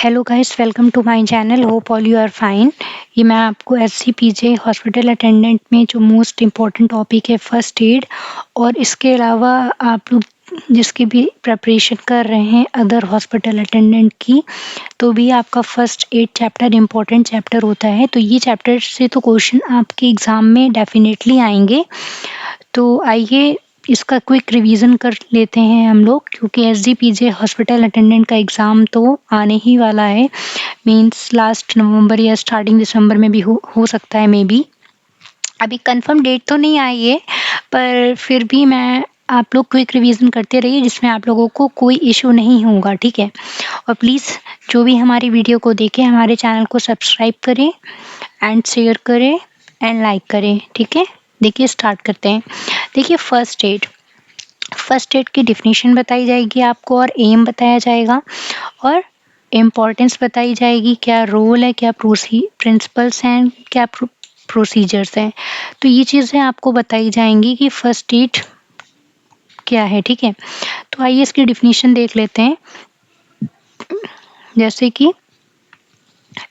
Hello guys, welcome to my channel. Hope all you are fine. ये मैं आपको SGPJ hospital attendant में जो मोस्ट इम्पॉर्टेंट टॉपिक है फर्स्ट एड, और इसके अलावा आप लोग जिसकी भी प्रिपरेशन कर रहे हैं अदर हॉस्पिटल अटेंडेंट की, तो भी आपका first aid chapter important chapter होता है। तो ये चैप्टर से तो क्वेश्चन आपके एग्ज़ाम में डेफिनेटली आएंगे। तो आइए इसका क्विक रिवीजन कर लेते हैं हम लोग, क्योंकि एसजीपीजे हॉस्पिटल अटेंडेंट का एग्ज़ाम तो आने ही वाला है। मींस लास्ट नवंबर या स्टार्टिंग दिसंबर में भी हो सकता है मे बी। अभी कंफर्म डेट तो नहीं आई है, पर फिर भी मैं आप लोग क्विक रिवीजन करते रहिए जिसमें आप लोगों को कोई इशू नहीं होगा, ठीक है। और प्लीज़ जो भी हमारी वीडियो को देखें हमारे चैनल को सब्सक्राइब करें एंड शेयर करें एंड लाइक करें, ठीक है। देखिए स्टार्ट करते हैं। देखिए फर्स्ट एड की डिफिनीशन बताई जाएगी आपको, और एम बताया जाएगा, और इम्पोर्टेंस बताई जाएगी, क्या रोल है, क्या प्रिंसिपल्स हैं, क्या प्रोसीजर्स हैं। तो ये चीज़ें आपको बताई जाएंगी कि फर्स्ट एड क्या है, ठीक है। तो आइए इसकी डिफिनीशन देख लेते हैं। जैसे कि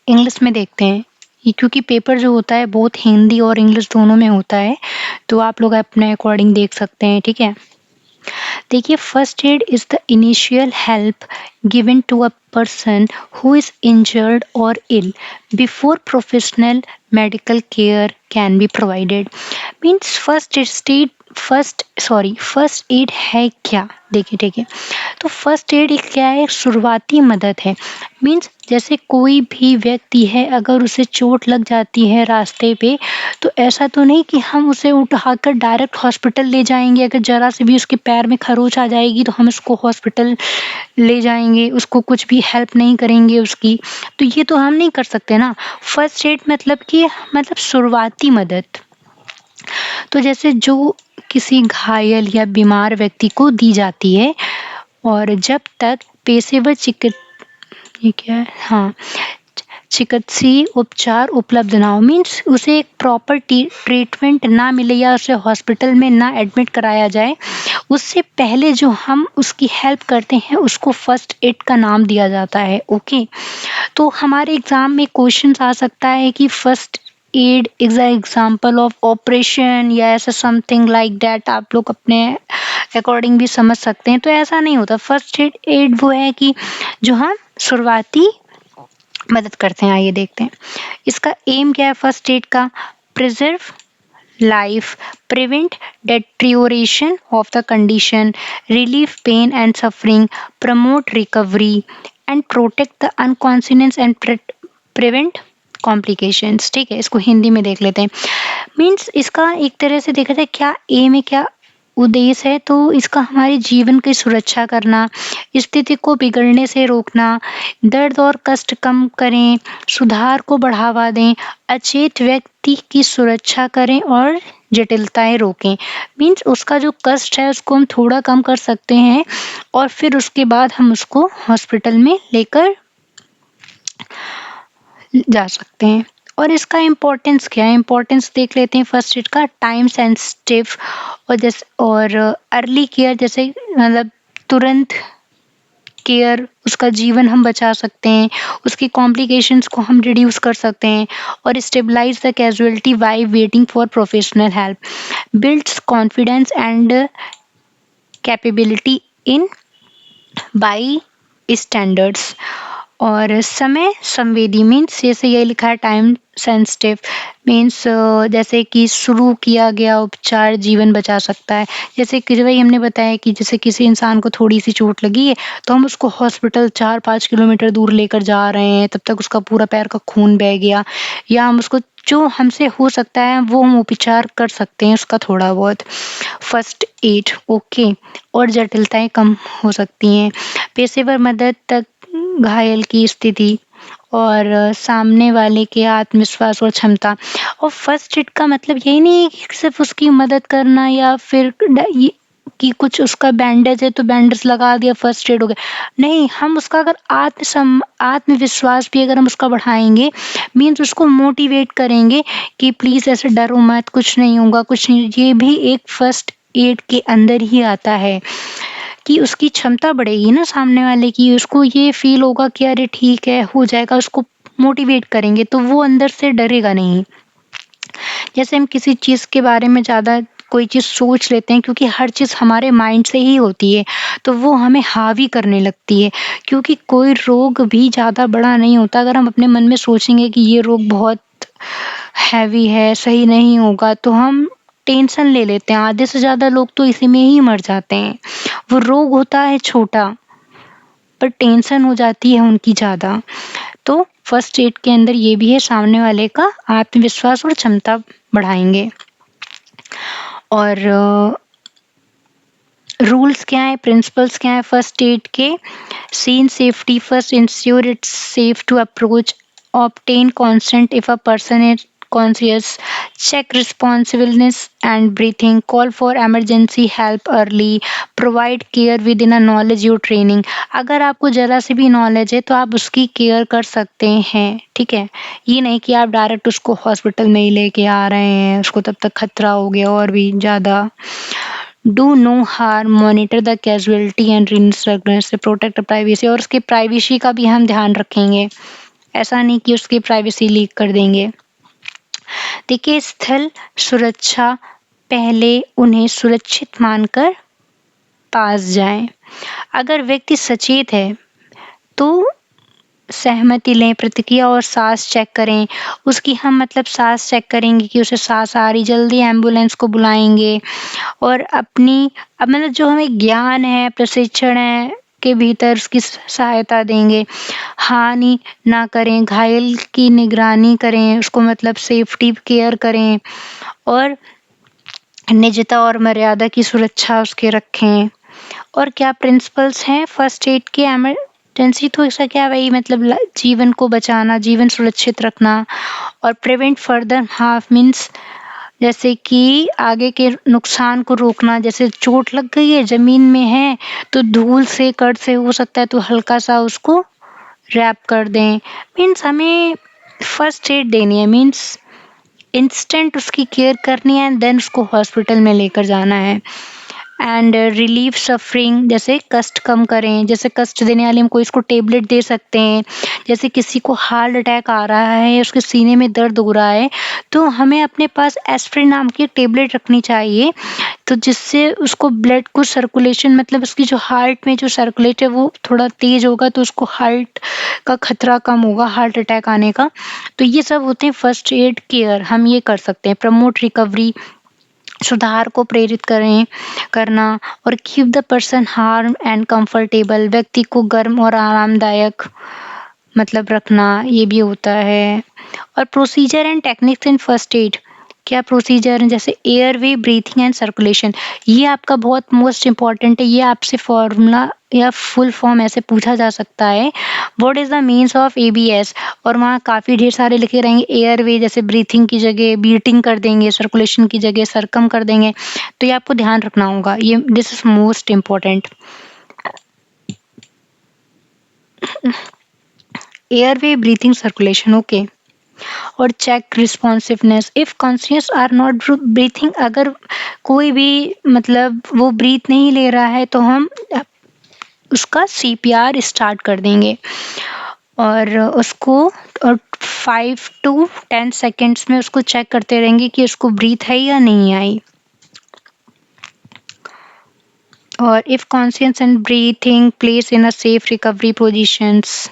इंग्लिश में देखते हैं, क्योंकि पेपर जो होता है बहुत हिंदी और इंग्लिश दोनों में होता है, तो आप लोग अपने अकॉर्डिंग देख सकते हैं, ठीक है। देखिए first aid is the initial help given to a person who is injured or ill before professional medical care can be provided। Means first aid है क्या। देखिए तो फर्स्ट एड एक क्या है, शुरुआती मदद है। मीन्स जैसे कोई भी व्यक्ति है, अगर उसे चोट लग जाती है रास्ते पे, तो ऐसा तो नहीं कि हम उसे उठाकर डायरेक्ट हॉस्पिटल ले जाएंगे। अगर जरा से भी उसके पैर में खरोच आ जाएगी तो हम उसको हॉस्पिटल ले जाएंगे, उसको कुछ भी हेल्प नहीं करेंगे उसकी, तो ये तो हम नहीं कर सकते ना। फर्स्ट एड मतलब शुरुआती मदद। तो जैसे जो किसी घायल या बीमार व्यक्ति को दी जाती है, और जब तक पेशेवर ये क्या है, हाँ, चिकित्सीय उपचार उपलब्ध ना हो। मीन्स उसे एक प्रॉपर ट्रीटमेंट ना मिले या उसे हॉस्पिटल में ना एडमिट कराया जाए, उससे पहले जो हम उसकी हेल्प करते हैं उसको फर्स्ट एड का नाम दिया जाता है। ओके, तो हमारे एग्जाम में क्वेश्चन आ सकता है कि first aid is a example of operation, या ऐसा समथिंग लाइक दैट। आप लोग अपने अकॉर्डिंग भी समझ सकते हैं। तो ऐसा नहीं होता। फर्स्ट एड वो है कि जो हम शुरुआती मदद करते हैं। आइए देखते हैं इसका एम क्या है फर्स्ट एड का। Preserve life, prevent deterioration of the condition, relieve pain and suffering, promote recovery, and protect the unconscious and prevent complications. ठीक है, इसको हिंदी में देख लेते हैं। मीन्स इसका एक तरह से देखा जाए क्या एम है, क्या उद्देश्य है, तो इसका हमारे जीवन की सुरक्षा करना, स्थिति को बिगड़ने से रोकना, दर्द और कष्ट कम करें, सुधार को बढ़ावा दें, अचेत व्यक्ति की सुरक्षा करें और जटिलताएं रोकें। मीन्स उसका जो कष्ट है उसको हम थोड़ा कम कर सकते हैं, और फिर उसके बाद हम उसको हॉस्पिटल में लेकर जा सकते हैं। और इसका इम्पोर्टेंस क्या है, इम्पोर्टेंस देख लेते हैं फर्स्ट एड का। टाइम सेंसिटिव, और अर्ली केयर, जैसे मतलब तुरंत केयर, उसका जीवन हम बचा सकते हैं, उसकी कॉम्प्लिकेशंस को हम रिड्यूस कर सकते हैं, और stabilise the casualty while waiting for professional help, builds confidence and capability in bystanders. और समय संवेदी मीन्स जैसे ये लिखा है टाइम सेंसिटिव, मीन्स जैसे कि शुरू किया गया उपचार जीवन बचा सकता है। जैसे कि वही हमने बताया कि जैसे किसी इंसान को थोड़ी सी चोट लगी है, तो हम उसको हॉस्पिटल 4-5 किलोमीटर दूर लेकर जा रहे हैं, तब तक उसका पूरा पैर का खून बह गया, या हम उसको जो हमसे हो सकता है वो हम उपचार कर सकते हैं उसका थोड़ा बहुत। फर्स्ट एड ओके, और जटिलताएं कम हो सकती हैं। पेशेवर मदद तक घायल की स्थिति, और सामने वाले के आत्मविश्वास और क्षमता। और फर्स्ट एड का मतलब यही नहीं है कि सिर्फ उसकी मदद करना, या फिर कि कुछ उसका बैंडेज है तो बैंडेज लगा दिया फर्स्ट एड हो गया। नहीं, हम उसका अगर आत्मविश्वास भी अगर हम उसका बढ़ाएंगे, मीन्स उसको मोटिवेट करेंगे कि प्लीज़ ऐसे डरो मत, कुछ नहीं होगा, कुछ नहीं, ये भी एक फर्स्ट एड के अंदर ही आता है। कि उसकी क्षमता बढ़ेगी ना सामने वाले की, उसको ये फ़ील होगा कि अरे ठीक है, हो जाएगा, उसको मोटिवेट करेंगे तो वो अंदर से डरेगा नहीं। जैसे हम किसी चीज़ के बारे में ज़्यादा कोई चीज़ सोच लेते हैं, क्योंकि हर चीज़ हमारे माइंड से ही होती है, तो वो हमें हावी करने लगती है। क्योंकि कोई रोग भी ज़्यादा बड़ा नहीं होता, अगर हम अपने मन में सोचेंगे कि ये रोग बहुत हैवी है, सही नहीं होगा, तो हम टेंशन ले लेते हैं। आधे से ज़्यादा लोग तो इसी में ही मर जाते हैं। वो रोग होता है छोटा, पर टेंशन हो जाती है उनकी ज़्यादा। तो फर्स्ट एड के अंदर ये भी है, सामने वाले का आत्मविश्वास और क्षमता बढ़ाएँगे। और रूल्स क्या हैं, प्रिंसिपल्स क्या हैं फर्स्ट एड के? Scene safety first, ensure it's safe to approach, obtain consent if a person is conscious, check responsiveness and breathing, call for emergency help early, provide care within a knowledge your training। अगर आपको ज़रा सी भी knowledge है तो आप उसकी care कर सकते हैं, ठीक है? ये नहीं कि आप डायरेक्ट उसको हॉस्पिटल में ही लेके आ रहे हैं, उसको तब तक खतरा हो गया और भी ज़्यादा। Do no harm, monitor the casualty and risk से प्रोटेक्ट प्राइवेसी, और उसकी प्राइवेसी का भी हम ध्यान रखेंगे। ऐसा नहीं कि उसकी प्राइवेसी लीक कर देंगे। देखिए, स्थल सुरक्षा, पहले उन्हें सुरक्षित मानकर पास जाएं। अगर व्यक्ति सचेत है तो सहमति लें, प्रतिक्रिया और साँस चेक करें। उसकी हम मतलब साँस चेक करेंगे कि उसे साँस आ रही, जल्दी एम्बुलेंस को बुलाएँगे। और अपनी अब मतलब जो हमें ज्ञान है, प्रशिक्षण है के भीतर उसकी सहायता देंगे। हानि ना करें, घायल की निगरानी करें, उसको मतलब सेफ्टी केयर करें और निजता और मर्यादा की सुरक्षा उसके रखें। और क्या प्रिंसिपल्स हैं फर्स्ट एड के? इमरजेंसी तो ऐसा क्या, वही मतलब जीवन को बचाना, जीवन सुरक्षित रखना। और प्रिवेंट फर्दर हार्म मीन्स जैसे कि आगे के नुकसान को रोकना। जैसे चोट लग गई है, ज़मीन में है, तो धूल से, कण से हो सकता है तो हल्का-सा उसको रैप कर दें। मीन्स हमें फर्स्ट एड देनी है, मीन्स इंस्टेंट उसकी केयर करनी है एंड देन उसको हॉस्पिटल में लेकर जाना है। एंड रिलीव सफरिंग, जैसे कष्ट कम करें। जैसे कष्ट देने वाली हम कोई इसको टेबलेट दे सकते हैं। जैसे किसी को हार्ट अटैक आ रहा है, उसके सीने में दर्द हो रहा है, तो हमें अपने पास एस्प्रिन नाम की टेबलेट रखनी चाहिए, तो जिससे उसको ब्लड को सर्कुलेशन मतलब उसकी जो हार्ट में जो सर्कुलेट है वो थोड़ा तेज होगा, तो उसको हार्ट का खतरा कम होगा हार्ट अटैक आने का। तो ये सब होते हैं फर्स्ट एड केयर, हम ये कर सकते हैं। प्रमोट रिकवरी, सुधार को प्रेरित करें करना। और keep the person harm and comfortable, व्यक्ति को गर्म और आरामदायक मतलब रखना, ये भी होता है। और procedure and techniques in first aid, क्या प्रोसीजर हैं? जैसे एयरवे, ब्रीथिंग एंड सर्कुलेशन, ये आपका बहुत मोस्ट इम्पॉर्टेंट है। ये आपसे फॉर्मूला या फुल फॉर्म ऐसे पूछा जा सकता है, what is the means of ABS? और वहाँ काफ़ी ढेर सारे लिखे रहेंगे। एयरवे जैसे ब्रीथिंग की जगह बीटिंग कर देंगे, सर्कुलेशन की जगह सरकम कर देंगे, तो ये आपको ध्यान रखना होगा। ये this is most important. Airway, breathing, circulation, okay. और check responsiveness, if conscious or not breathing, अगर कोई भी मतलब वो ब्रीथ नहीं ले रहा है तो हम उसका सीपीआर स्टार्ट कर देंगे और उसको 5 to 10 सेकेंड्स में उसको चेक करते रहेंगे कि उसको ब्रीथ है या नहीं आई। और if conscious and breathing place in a safe recovery positions,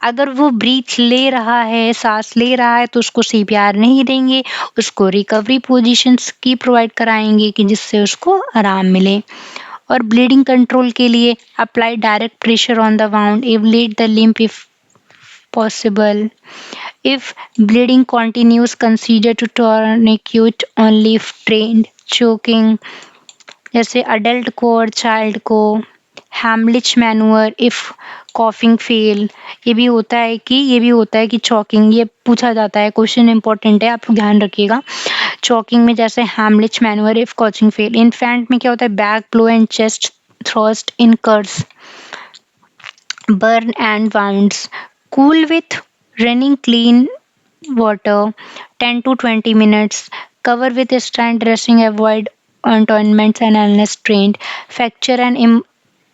अगर वो ब्रीथ ले रहा है, सांस ले रहा है, तो उसको सीपीआर नहीं देंगे, उसको रिकवरी पोजीशंस की प्रोवाइड कराएंगे कि जिससे उसको आराम मिले। और ब्लीडिंग कंट्रोल के लिए apply direct pressure on the wound, elevate the limb if possible. If bleeding continues, consider to tourniquet only if trained. Choking, जैसे अडल्ट को और चाइल्ड को। हैमलिच मैनुअर इफ कॉफिंग फेल, ये भी होता है कि चॉकिंग, ये पूछा जाता है, क्वेश्चन इंपॉर्टेंट है, आप लोग ध्यान रखिएगा। चॉकिंग में जैसे Heimlich manoeuvre if coughing fail. Infant में क्या होता है, back blow and chest thrust in course. Burn and wounds, cool with running clean water 10 to 20 minutes, cover with a strand dressing, avoid ointments and unless strained. Fracture and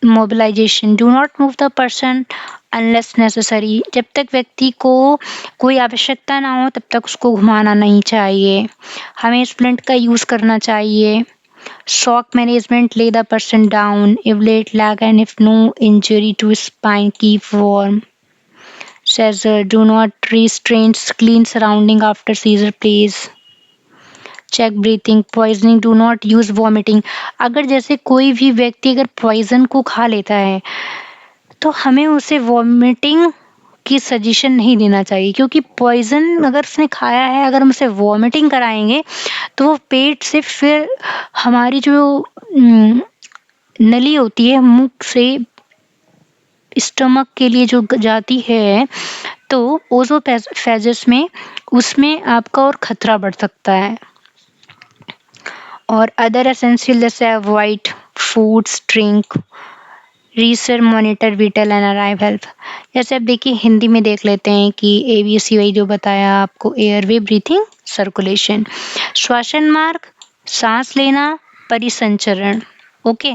mobilisation, do not move the person unless necessary. जब तक व्यक्ति को कोई आवश्यकता ना हो तब तक उसको घुमाना नहीं चाहिए। हमें स्प्लिंट का यूज़ करना चाहिए। Shock management, lay the person down, evaluate leg and if no injury to spine, keep warm. Seizure, do not restrain, clean surrounding after seizure please. Check breathing, poisoning, do not use vomiting. अगर जैसे कोई भी व्यक्ति अगर poison को खा लेता है तो हमें उसे वॉमिटिंग की सजेशन नहीं देना चाहिए, क्योंकि पॉइजन अगर उसने खाया है, अगर हम उसे वॉमिटिंग कराएंगे तो वो पेट से फिर हमारी जो नली होती है मुख से स्टमक के लिए जो जाती है, तो ओजोफेजिस में उसमें आपका और खतरा बढ़ सकता है। और अदर एसेंशियल जैसे avoid foods, drink, रीसर, monitor whittle and arrive health. जैसे अब देखिए हिंदी में देख लेते हैं कि ABCY जो बताया आपको, एयरवे, ब्रीथिंग, सर्कुलेशन, श्वसन मार्ग, सांस लेना, परिसंचरण। ओके,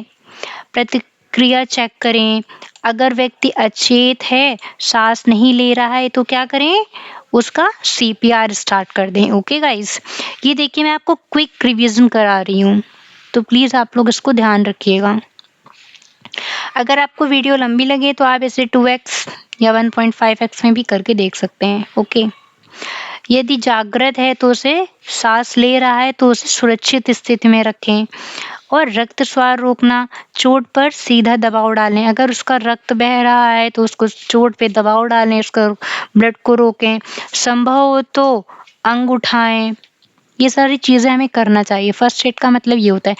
प्रतिक्रिया चेक करें। अगर व्यक्ति अचेत है, सांस नहीं ले रहा है तो क्या करें, उसका CPR स्टार्ट कर दें। ओके गाइस, ये देखिए मैं आपको क्विक रिवीजन करा रही हूँ, तो प्लीज आप लोग इसको ध्यान रखिएगा। अगर आपको वीडियो लंबी लगे तो आप इसे 2x या 1.5x में भी करके देख सकते हैं। ओके, यदि जागृत है तो उसे, सांस ले रहा है तो उसे सुरक्षित स्थिति में रखें। और रक्त स्राव रोकना, चोट पर सीधा दबाव डालें। अगर उसका रक्त बह रहा है तो उसको चोट पे दबाव डालें, उसका ब्लड को रोकें। संभव हो तो अंग उठाएं। ये सारी चीज़ें हमें करना चाहिए। फर्स्ट एड का मतलब ये होता है,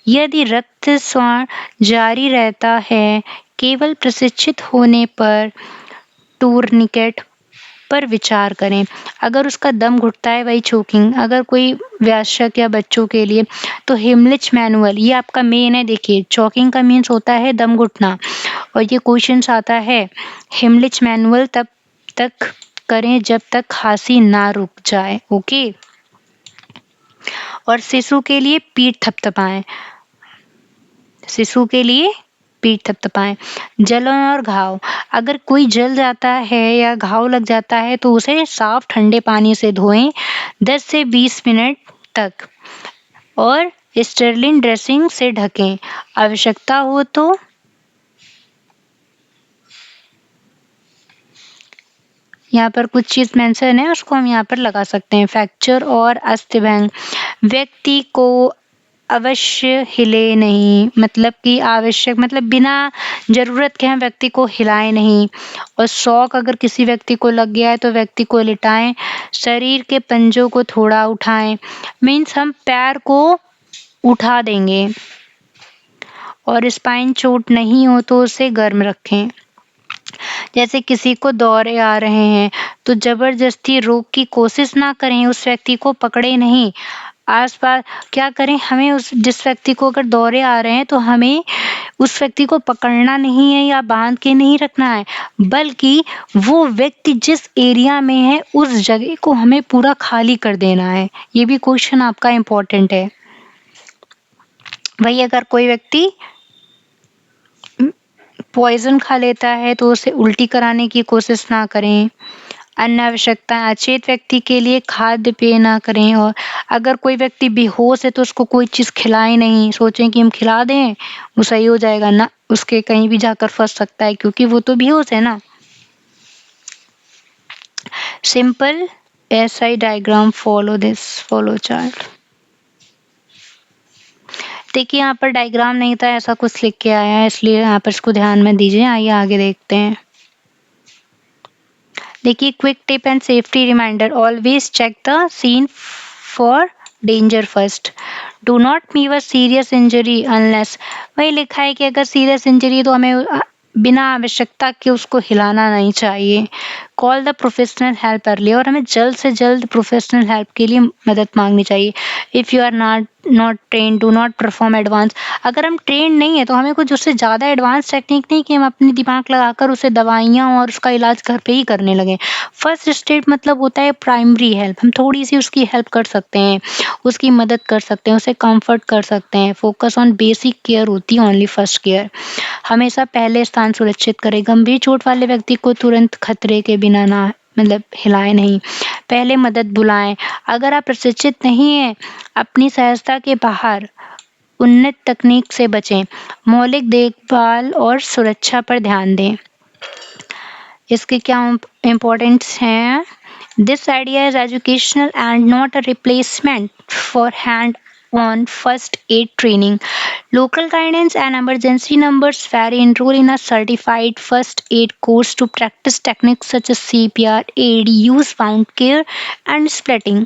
यदि रक्त स्राव जारी रहता है, केवल प्रशिक्षित होने पर टूरनिकेट पर विचार करें। अगर उसका दम घुटता है, वही चोकिंग। अगर कोई वयस्क या बच्चों के लिए तो हिमलिच मैनुअल, ये आपका मेन है। देखिए चोकिंग का मीन्स होता है दम घुटना, और ये क्वेश्चंस आता है हिमलिच मैनुअल तब तक करें जब तक खांसी ना रुक जाए। ओके, और शिशु के लिए पीठ थपथपाएं। शिशु के लिए पीठ थपथपाएं। जलन और घाव, अगर कोई जल जाता है या घाव लग जाता है तो उसे साफ ठंडे पानी से धोएं 10 से 20 मिनट तक, और स्टेरलिन ड्रेसिंग से ढकें। आवश्यकता हो तो यहाँ पर कुछ चीज मेंशन है, उसको हम यहाँ पर लगा सकते हैं। फ्रैक्चर और अस्थिभंग, व्यक्ति को अवश्य हिले नहीं, मतलब कि आवश्यक मतलब बिना जरूरत के हम व्यक्ति को हिलाएं नहीं। और शॉक अगर किसी व्यक्ति को लग गया है तो व्यक्ति को लिटाएं। शरीर के पंजों को थोड़ा उठाएं, मीन्स हम पैर को उठा देंगे। और स्पाइन चोट नहीं हो तो उसे गर्म रखें। जैसे किसी को दौरे आ रहे हैं तो जबरदस्ती रोक की कोशिश ना करें, उस व्यक्ति को पकड़े नहीं। आसपास क्या करें, हमें उस जिस व्यक्ति को अगर दौरे आ रहे हैं तो हमें उस व्यक्ति को पकड़ना नहीं है या बांध के नहीं रखना है, बल्कि वो व्यक्ति जिस एरिया में है उस जगह को हमें पूरा खाली कर देना है। ये भी क्वेश्चन आपका इम्पोर्टेंट है। वही अगर कोई व्यक्ति पॉइजन खा लेता है तो उसे उल्टी कराने की कोशिश ना करें। अन्य आवश्यकताएं, अचेत व्यक्ति के लिए खाद्य पेय ना करें। और अगर कोई व्यक्ति बेहोश है तो उसको कोई चीज खिलाए नहीं, सोचें कि हम खिला दें वो सही हो जाएगा ना, उसके कहीं भी जाकर फंस सकता है क्योंकि वो तो बेहोश है ना। Simple SI diagram, follow chart. देखिए यहाँ पर डायग्राम नहीं था, ऐसा कुछ लिख के आया है, इसलिए यहाँ पर इसको ध्यान में दीजिए। आइए आगे देखते हैं। देखिए quick tip and safety reminder, always check the scene for danger first, do not move a serious injury unless. वही लिखा है कि अगर सीरियस इंजरी तो हमें बिना आवश्यकता के उसको हिलाना नहीं चाहिए। Call the professional help early, और हमें जल्द से जल्द प्रोफेशनल हेल्प के लिए मदद मांगनी चाहिए। If you are not not train, do not perform advance. अगर हम ट्रेन नहीं है तो हमें कुछ उससे ज़्यादा एडवांस टेक्निक नहीं कि हम अपनी दिमाग लगाकर उसे दवाइयाँ और उसका इलाज घर पे ही करने लगें। फर्स्ट स्टेप मतलब होता है प्राइमरी हेल्प, हम थोड़ी सी उसकी हेल्प कर सकते हैं, उसकी मदद कर सकते हैं, उसे कंफर्ट कर सकते हैं। फोकस ऑन बेसिक केयर होती है ओनली फर्स्ट केयर। हमेशा पहले स्थान सुरक्षित करें, गंभीर चोट वाले व्यक्ति को तुरंत खतरे के बिना ना मतलब हिलाए नहीं, पहले मदद बुलाएं। अगर आप प्रशिक्षित नहीं हैं, अपनी सहजता के बाहर उन्नत तकनीक से बचें, मौलिक देखभाल और सुरक्षा पर ध्यान दें। इसके क्या इम्पोर्टेंस हैं? This idea is educational and not a replacement for hand on first aid training. Local guidance and emergency numbers vary. Enroll in a certified first aid course to practice techniques such as CPR, AED, use wound care, and splitting.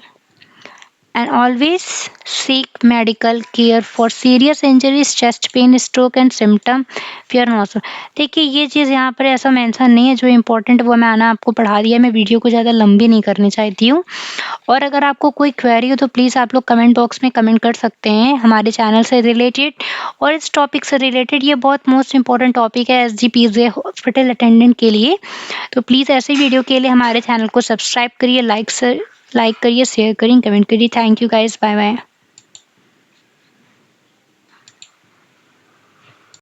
And always seek medical care for serious injuries, chest pain, stroke and symptom fear also. देखिए ये चीज़ यहाँ पर ऐसा mention नहीं है, जो important वो मैंने आपको पढ़ा दिया। मैं वीडियो को ज़्यादा लंबी नहीं करनी चाहती हूँ। और अगर आपको कोई क्वेरी हो तो प्लीज़ आप लोग कमेंट बॉक्स में कमेंट कर सकते हैं हमारे चैनल से रिलेटेड और इस टॉपिक से रिलेटेड। ये बहुत मोस्ट इम्पॉर्टेंट टॉपिक है एसजीपीजे हॉस्पिटल अटेंडेंट के लिए। तो प्लीज़ ऐसे वीडियो के लिए हमारे चैनल को सब्सक्राइब करिए, लाइक करिए, शेयर करिए, कमेंट करिए। Thank you guys, bye bye.